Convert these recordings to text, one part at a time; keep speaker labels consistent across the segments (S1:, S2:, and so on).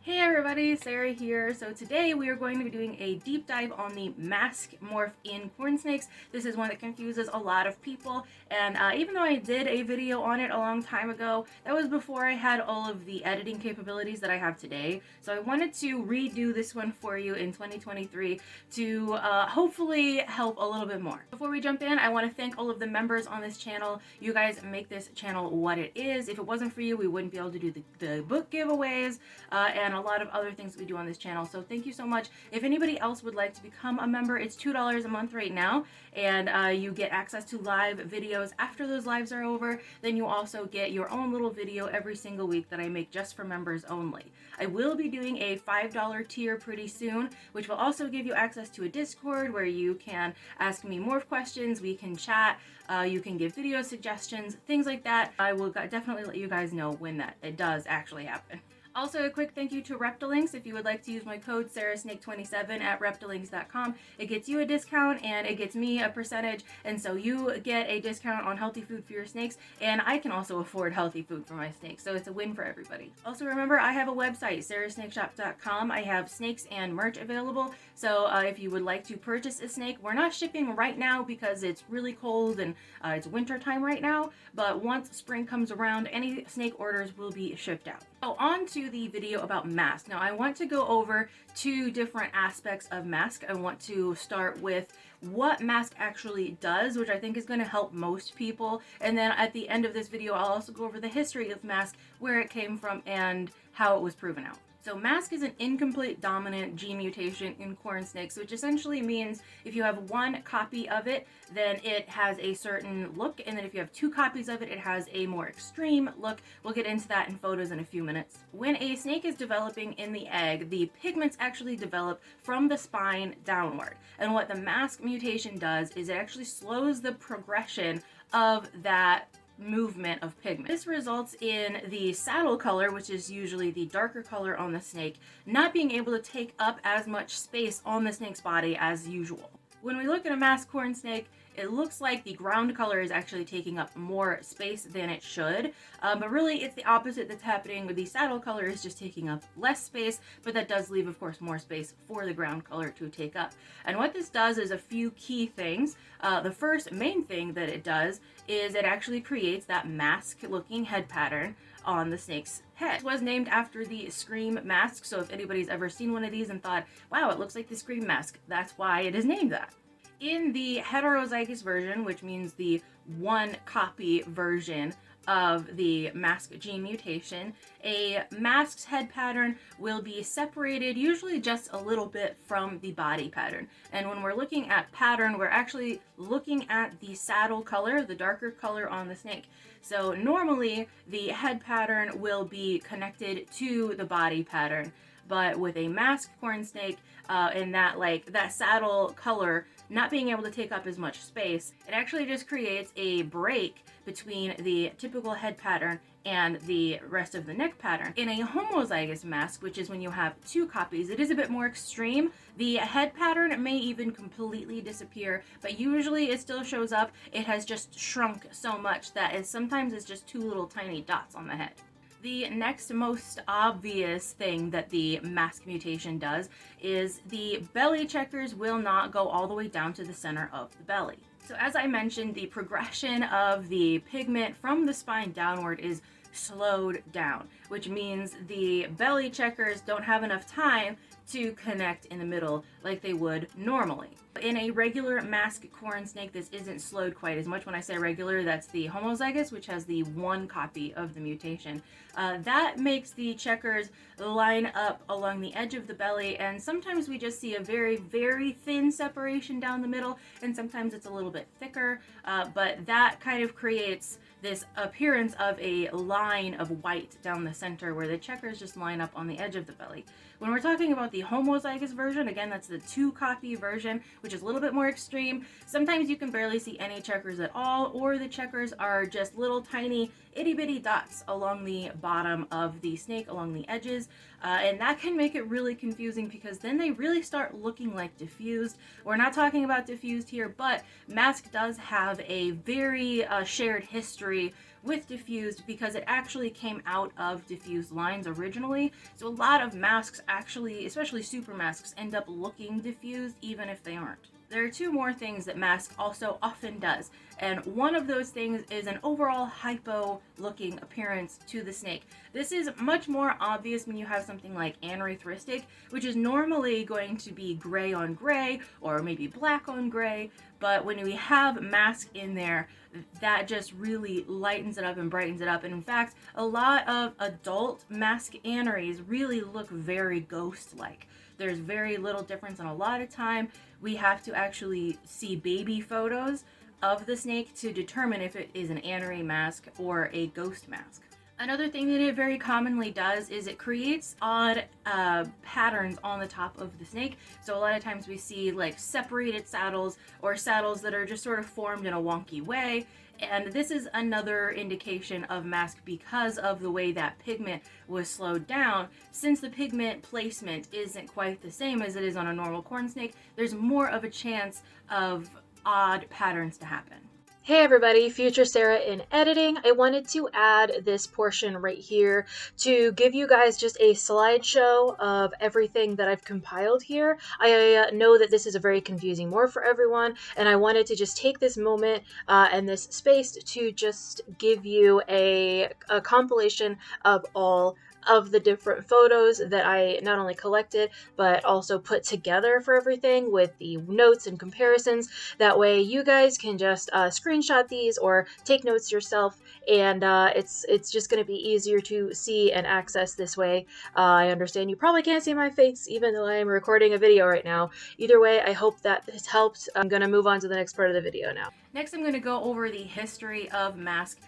S1: Hey everybody, Sarah here. So today we are going to be doing a deep dive on the MASQUE morph in corn snakes. This is one that confuses a lot of people, and even though I did a video on it a long time ago, that was before I had all of the editing capabilities that I have today. So I wanted to redo this one for you in 2023 to hopefully help a little bit more. Before we jump in, I want to thank all of the members on this channel. You guys make this channel what it is. If it wasn't for you, we wouldn't be able to do the book giveaways and a lot of other things we do on this channel. So thank you so much. If anybody else would like to become a member, it's $2 a month right now, and you get access to live videos after those lives are over. Then you also get your own little video every single week that I make just for members only. I will be doing a $5 tier pretty soon, which will also give you access to a Discord where you can ask me morph questions, we can chat, you can give video suggestions, things like that. I will definitely let you guys know when it does actually happen. Also, a quick thank you to Reptilinks. If you would like to use my code SarahSnake27 at reptilinks.com, it gets you a discount and it gets me a percentage, and so you get a discount on healthy food for your snakes, and I can also afford healthy food for my snakes, so it's a win for everybody. Also remember, I have a website, sarahsnakeshop.com. I have snakes and merch available, so if you would like to purchase a snake, we're not shipping right now because it's really cold and it's winter time right now, but once spring comes around, any snake orders will be shipped out. So on to the video about MASQUE. Now I want to go over two different aspects of MASQUE. I want to start with what MASQUE actually does, which I think is going to help most people, and then at the end of this video I'll also go over the history of MASQUE, where it came from, and how it was proven out. So MASQUE is an incomplete dominant gene mutation in corn snakes, which essentially means if you have one copy of it, then it has a certain look, and then if you have two copies of it, it has a more extreme look. We'll get into that in photos in a few minutes. When a snake is developing in the egg, the pigments actually develop from the spine downward. And what the MASQUE mutation does is it actually slows the progression of that movement of pigment. This results in the saddle color, which is usually the darker color on the snake, not being able to take up as much space on the snake's body as usual. When we look at a MASQUE corn snake, it looks like the ground color is actually taking up more space than it should, but really it's the opposite that's happening. The saddle color is just taking up less space, but that does leave, of course, more space for the ground color to take up. And what this does is a few key things. The first main thing that it does is it actually creates that MASQUE looking head pattern on the snake's head. It was named after the Scream mask, so if anybody's ever seen one of these and thought, wow, it looks like the Scream mask, that's why it is named that. In the heterozygous version, which means the one copy version of the MASQUE gene mutation, a MASQUE's head pattern will be separated usually just a little bit from the body pattern. And when we're looking at pattern, we're actually looking at the saddle color, the darker color on the snake. So normally the head pattern will be connected to the body pattern, but with a MASQUE corn snake and that saddle color not being able to take up as much space, it actually just creates a break between the typical head pattern and the rest of the neck pattern. In a homozygous MASQUE, which is when you have two copies, it is a bit more extreme. The head pattern may even completely disappear, but usually it still shows up. It has just shrunk so much that sometimes it's just two little tiny dots on the head. The next most obvious thing that the MASQUE mutation does is the belly checkers will not go all the way down to the center of the belly. So as I mentioned, the progression of the pigment from the spine downward is slowed down, which means the belly checkers don't have enough time to connect in the middle like they would normally. In a regular MASQUE corn snake, this isn't slowed quite as much. When I say regular, that's the homozygous, which has the one copy of the mutation. That makes the checkers line up along the edge of the belly, and sometimes we just see a very, very thin separation down the middle, and sometimes it's a little bit thicker, but that kind of creates this appearance of a line of white down the center where the checkers just line up on the edge of the belly. When we're talking about the homozygous version, again, that's the two copy version, which is a little bit more extreme. Sometimes you can barely see any checkers at all, or the checkers are just little tiny itty bitty dots along the bottom of the snake, along the edges, and that can make it really confusing because then they really start looking like diffused. We're not talking about diffused here, but MASQUE does have a very shared history with diffused because it actually came out of diffused lines originally. So a lot of masks actually, especially super masks, end up looking diffused even if they aren't. There are two more things that MASQUE also often does, and one of those things is an overall hypo-looking appearance to the snake. This is much more obvious when you have something like anerythristic, which is normally going to be gray on gray or maybe black on gray, but when we have MASQUE in there, that just really lightens it up and brightens it up. And in fact, a lot of adult MASQUE aneries really look very ghost-like. There's very little difference, and a lot of time we have to actually see baby photos of the snake to determine if it is an anery mask or a ghost mask. Another thing that it very commonly does is it creates odd patterns on the top of the snake. So a lot of times we see like separated saddles or saddles that are just sort of formed in a wonky way. And this is another indication of MASQUE because of the way that pigment was slowed down. Since the pigment placement isn't quite the same as it is on a normal corn snake, there's more of a chance of odd patterns to happen.
S2: Hey everybody, Future Sarah in editing. I wanted to add this portion right here to give you guys just a slideshow of everything that I've compiled here. I know that this is a very confusing morph for everyone, and I wanted to just take this moment and this space to just give you a compilation of all of the different photos that I not only collected but also put together for everything with the notes and comparisons. That way you guys can just screenshot these or take notes yourself, and it's just going to be easier to see and access this way. I understand you probably can't see my face even though I am recording a video right now. Either way, I hope that this helped. I'm going to move on to the next part of the video now.
S1: Next, I'm going to go over the history of MASQUE.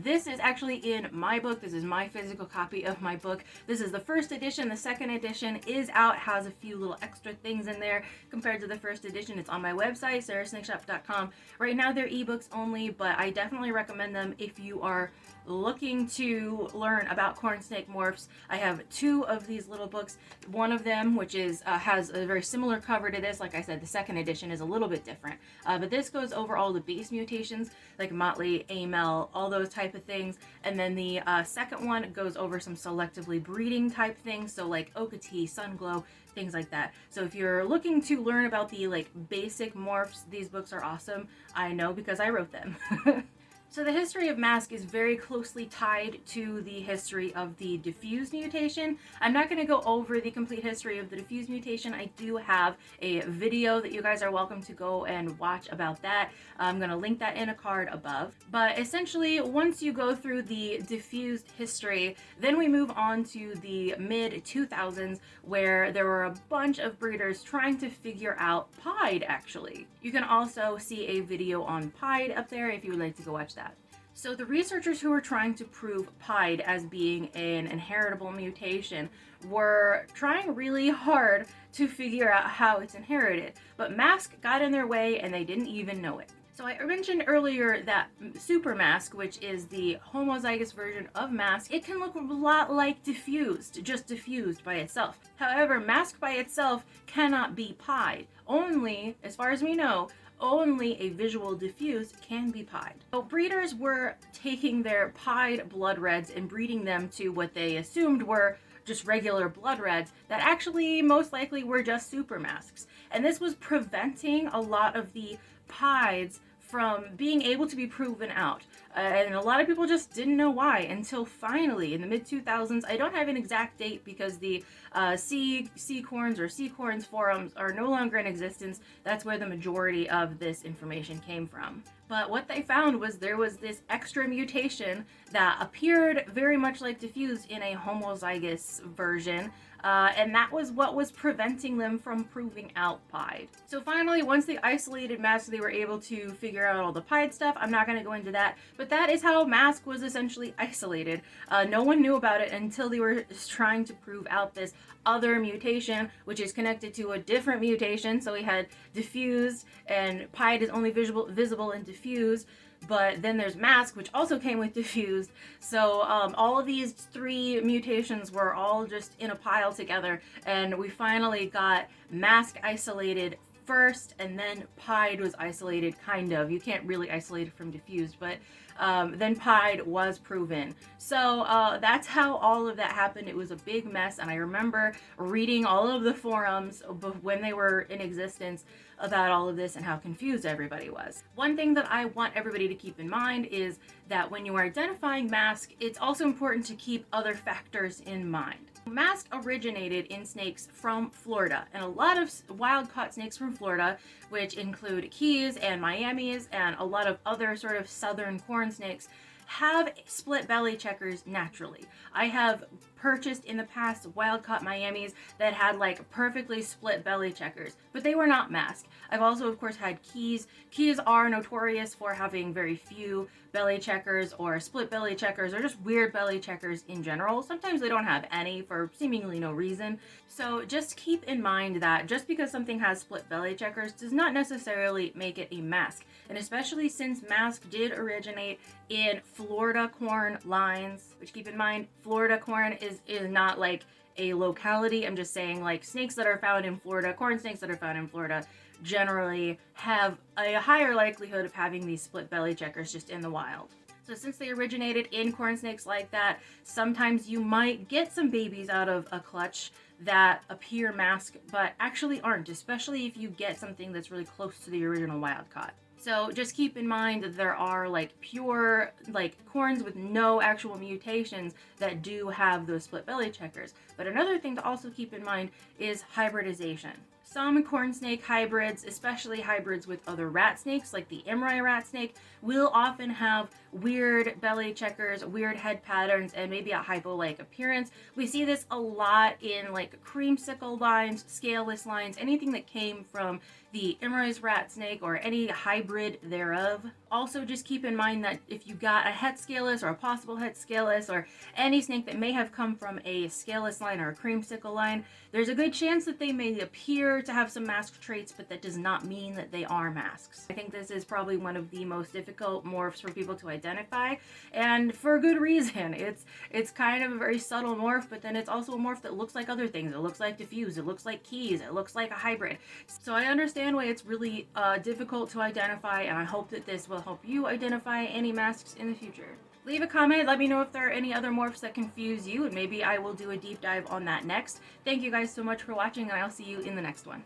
S1: This is actually in my book. This is my physical copy of my book. This is the first edition. The second edition is out, has a few little extra things in there compared to the first edition. It's on my website, sarahsnakeshop.com. Right now they're ebooks only, but I definitely recommend them if you are looking to learn about corn snake morphs. I have two of these little books. One of them, which is has a very similar cover to this. Like I said, the second edition is a little bit different, but this goes over all the base mutations like Motley, Amel, all those type of things. And then the second one goes over some selectively breeding type things, so like Okatee, Sunglow, things like that. So if you're looking to learn about the like basic morphs, these books are awesome. I know because I wrote them. So the history of MASQUE is very closely tied to the history of the diffused mutation. I'm not going to go over the complete history of the diffused mutation. I do have a video that you guys are welcome to go and watch about that. I'm going to link that in a card above. But essentially, once you go through the diffused history, then we move on to the mid-2000s, where there were a bunch of breeders trying to figure out pied, actually. You can also see a video on pied up there if you would like to go watch that. So the researchers who were trying to prove pied as being an inheritable mutation were trying really hard to figure out how it's inherited, but MASQUE got in their way and they didn't even know it. So I mentioned earlier that super MASQUE, which is the homozygous version of MASQUE, it can look a lot like diffused, just diffused by itself. However, MASQUE by itself cannot be pied. Only, as far as we know, only a visual diffused can be pied. So breeders were taking their pied blood reds and breeding them to what they assumed were just regular blood reds that actually most likely were just super masks. And this was preventing a lot of the pieds from being able to be proven out. And a lot of people just didn't know why until finally in the mid-2000s. I don't have an exact date because the C-Corns or C-Corns forums are no longer in existence. That's where the majority of this information came from. But what they found was there was this extra mutation that appeared very much like diffused in a homozygous version, and that was what was preventing them from proving out pied. So finally, once they isolated MASQUE, they were able to figure out all the pied stuff. I'm not going to go into that, but that is how MASQUE was essentially isolated. No one knew about it until they were trying to prove out this other mutation, which is connected to a different mutation. So we had diffused, and pied is only visible in diffused. But then there's MASQUE, which also came with diffused. So all of these three mutations were all just in a pile together, and we finally got MASQUE isolated first, and then pied was isolated, kind of. You can't really isolate it from diffused, but then pied was proven. So that's how all of that happened. It was a big mess, and I remember reading all of the forums when they were in existence about all of this and how confused everybody was. One thing that I want everybody to keep in mind is that when you are identifying MASQUE, it's also important to keep other factors in mind. MASQUE originated in snakes from Florida, and a lot of wild-caught snakes from Florida, which include Keys and Miamis and a lot of other sort of southern corn snakes, have split belly checkers naturally. I have purchased in the past wild-caught Miamis that had like perfectly split belly checkers, but they were not MASQUE. I've also, of course, had Keys. Keys are notorious for having very few belly checkers or split belly checkers or just weird belly checkers in general. Sometimes they don't have any for seemingly no reason. So just keep in mind that just because something has split belly checkers does not necessarily make it a MASQUE. And especially since MASQUE did originate in Florida corn lines, which keep in mind, Florida corn is not like a locality. I'm just saying like snakes that are found in Florida, corn snakes that are found in Florida, generally have a higher likelihood of having these split belly checkers just in the wild. So since they originated in corn snakes like that, sometimes you might get some babies out of a clutch that appear MASQUE but actually aren't, especially if you get something that's really close to the original wild caught. So just keep in mind that there are like pure like corns with no actual mutations that do have those split belly checkers. But another thing to also keep in mind is hybridization. Some corn snake hybrids, especially hybrids with other rat snakes like the Emerald rat snake, will often have weird belly checkers, weird head patterns, and maybe a hypo-like appearance. We see this a lot in like creamsicle lines, scaleless lines, anything that came from the Emerald rat snake or any hybrid thereof. Also, just keep in mind that if you got a het scaleless or a possible het scaleless or any snake that may have come from a scaleless line or a creamsicle line, there's a good chance that they may appear to have some MASQUE traits, but that does not mean that they are MASQUEs. I think this is probably one of the most difficult morphs for people to identify, and for good reason. It's kind of a very subtle morph, but then it's also a morph that looks like other things. It looks like diffuse, it looks like Keys, it looks like a hybrid. So I understand why it's really difficult to identify, and I hope that this will help you identify any MASQUEs in the future. Leave a comment, let me know if there are any other morphs that confuse you, and maybe I will do a deep dive on that next. Thank you guys so much for watching, and I'll see you in the next one.